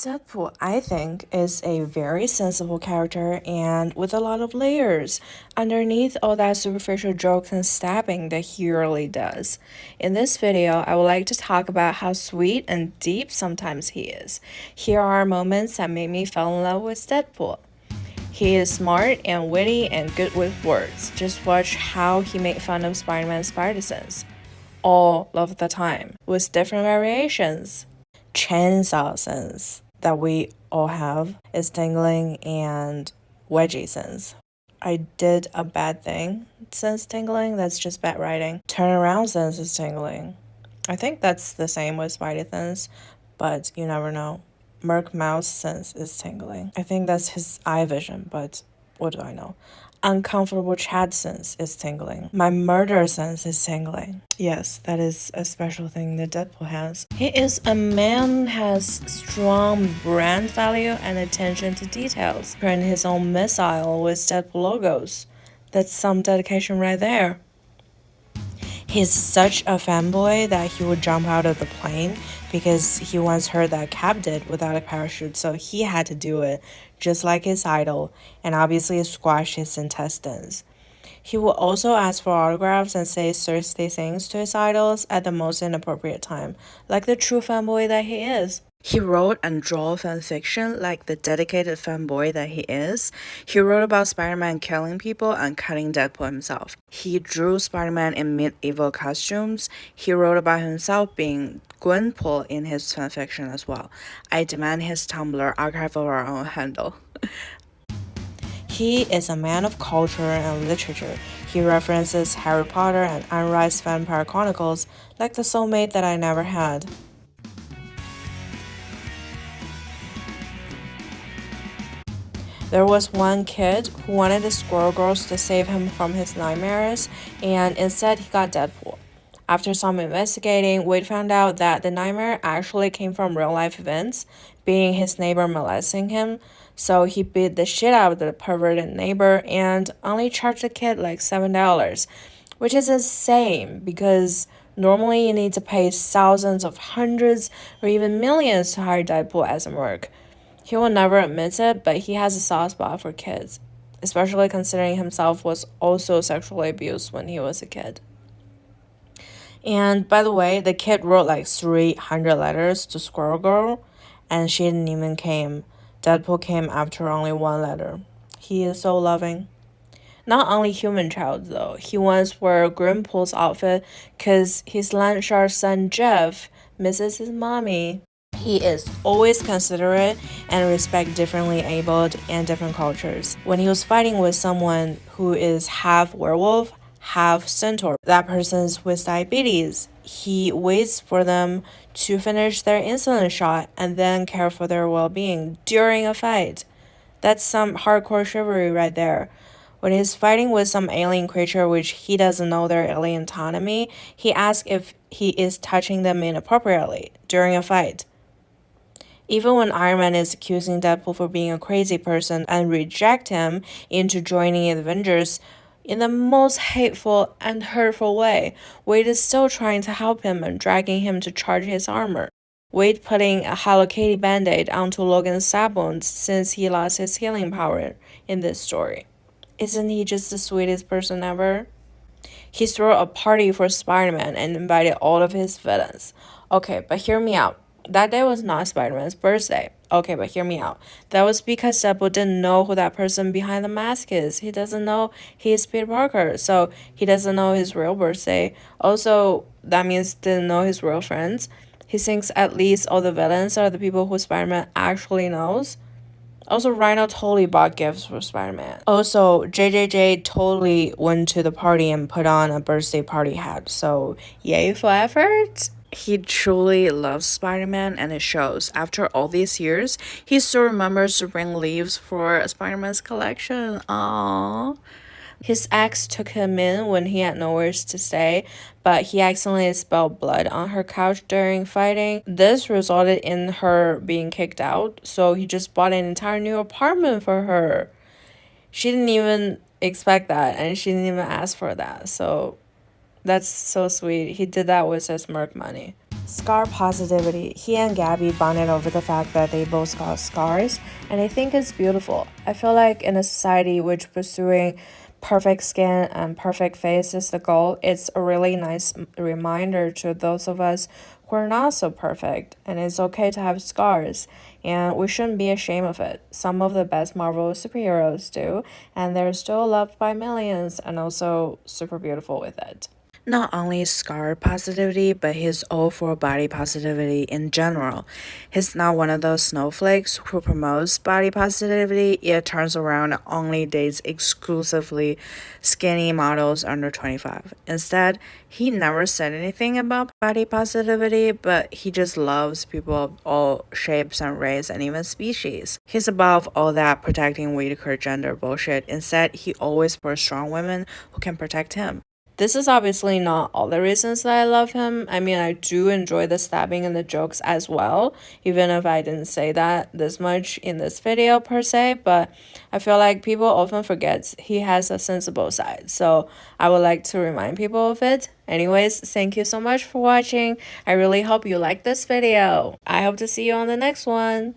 Deadpool, I think, is a very sensible character and with a lot of layers underneath all that superficial jokes and stabbing that he really does. In this video, I would like to talk about how sweet and deep sometimes he is. Here are moments that made me fall in love with Deadpool. He is smart and witty and good with words. Just watch how he made fun of Spider-Man's spider sense all of the time with different variations. Chainsaw sense that we all have is tingling and wedgie sense. I did a bad thing sense tingling, that's just bad writing. Turnaround sense is tingling. I think that's the same with Spidey sense, but you never know. Merc Mouse sense is tingling. I think that's his eye vision, but what do I know? Uncomfortable chat sense is tingling. My murder sense is tingling. Yes, that is a special thing that Deadpool has. He is a man who has strong brand value and attention to details. Print his own missile with Deadpool logos. That's some dedication right there. He's such a fanboy that he would jump out of the plane because he once heard that Cap did without a parachute, so he had to do it, just like his idol, and obviously squash his intestines. He will also ask for autographs and say thirsty things to his idols at the most inappropriate time, like the true fanboy that he is. He wrote and drew fanfiction like the dedicated fanboy that he is. He wrote about Spider-Man killing people and cutting Deadpool himself. He drew Spider-Man in medieval costumes. He wrote about himself being Gwenpool in his fanfiction as well. I demand his Tumblr archive of our own handle. He is a man of culture and literature. He references Harry Potter and Anne Rice's Vampire Chronicles like the soulmate that I never had. There was one kid who wanted the Squirrel Girls to save him from his nightmares, and instead he got Deadpool. After some investigating, Wade found out that the nightmare actually came from real-life events, being his neighbor molesting him, so he beat the shit out of the perverted neighbor and only charged the kid like $7, which is insane because normally you need to pay thousands of hundreds or even millions to hire Deadpool as a merc. He will never admit it, but he has a soft spot for kids, especially considering himself was also sexually abused when he was a kid. And by the way, the kid wrote like 300 letters to Squirrel Girl, and she didn't even came. Deadpool came after only one letter. He is so loving. Not only human child though, he once wore Grimpool's outfit because his land shark son Jeff misses his mommy. He is always considerate and respect differently abled and different cultures. When he was fighting with someone who is half werewolf, half centaur, that person's with diabetes, he waits for them to finish their insulin shot and then care for their well-being during a fight. That's some hardcore chivalry right there. When he's fighting with some alien creature which he doesn't know their alien autonomy, he asks if he is touching them inappropriately during a fight. Even when Iron Man is accusing Deadpool for being a crazy person and reject him into joining the Avengers in the most hateful and hurtful way, Wade is still trying to help him and dragging him to charge his armor. Wade putting a Hello Kitty band-aid onto Logan's stab wounds since he lost his healing power in this story. Isn't he just the sweetest person ever? He threw a party for Spider-Man and invited all of his villains. Okay, but hear me out. That day was not Spider-Man's birthday. Okay, but hear me out. That was because Deadpool didn't know who that person behind the mask is. He doesn't know he's Peter Parker, so he doesn't know his real birthday. Also, that means didn't know his real friends. He thinks at least all the villains are the people who Spider-Man actually knows. Also, Rhino totally bought gifts for Spider-Man. Also, JJJ totally went to the party and put on a birthday party hat, so yay for effort! He truly loves Spider-Man and it shows. After all these years, he still remembers to bring leaves for Spider-Man's collection. Aww. His ex took him in when he had nowhere to stay, but he accidentally spilled blood on her couch during fighting. This resulted in her being kicked out, so he just bought an entire new apartment for her. She didn't even expect that, and she didn't even ask for that, so that's so sweet. He did that with his merc money. Scar positivity. He and Gabby bonded over the fact that they both got scars, and I think it's beautiful. I feel like in a society which pursuing perfect skin and perfect face is the goal, it's a really nice reminder to those of us who are not so perfect, and it's okay to have scars, and we shouldn't be ashamed of it. Some of the best Marvel superheroes do, and they're still loved by millions and also super beautiful with it. Not only scar positivity, but he's all for body positivity in general. He's not one of those snowflakes who promotes body positivity, yet turns around and only dates exclusively skinny models under 25. Instead, he never said anything about body positivity, but he just loves people of all shapes and race and even species. He's above all that protecting weaker gender bullshit. Instead, he always supports strong women who can protect him. This is obviously not all the reasons that I love him. I mean, I do enjoy the stabbing and the jokes as well, even if I didn't say that this much in this video per se, but I feel like people often forget he has a sensible side. So I would like to remind people of it. Anyways, thank you so much for watching. I really hope you liked this video. I hope to see you on the next one.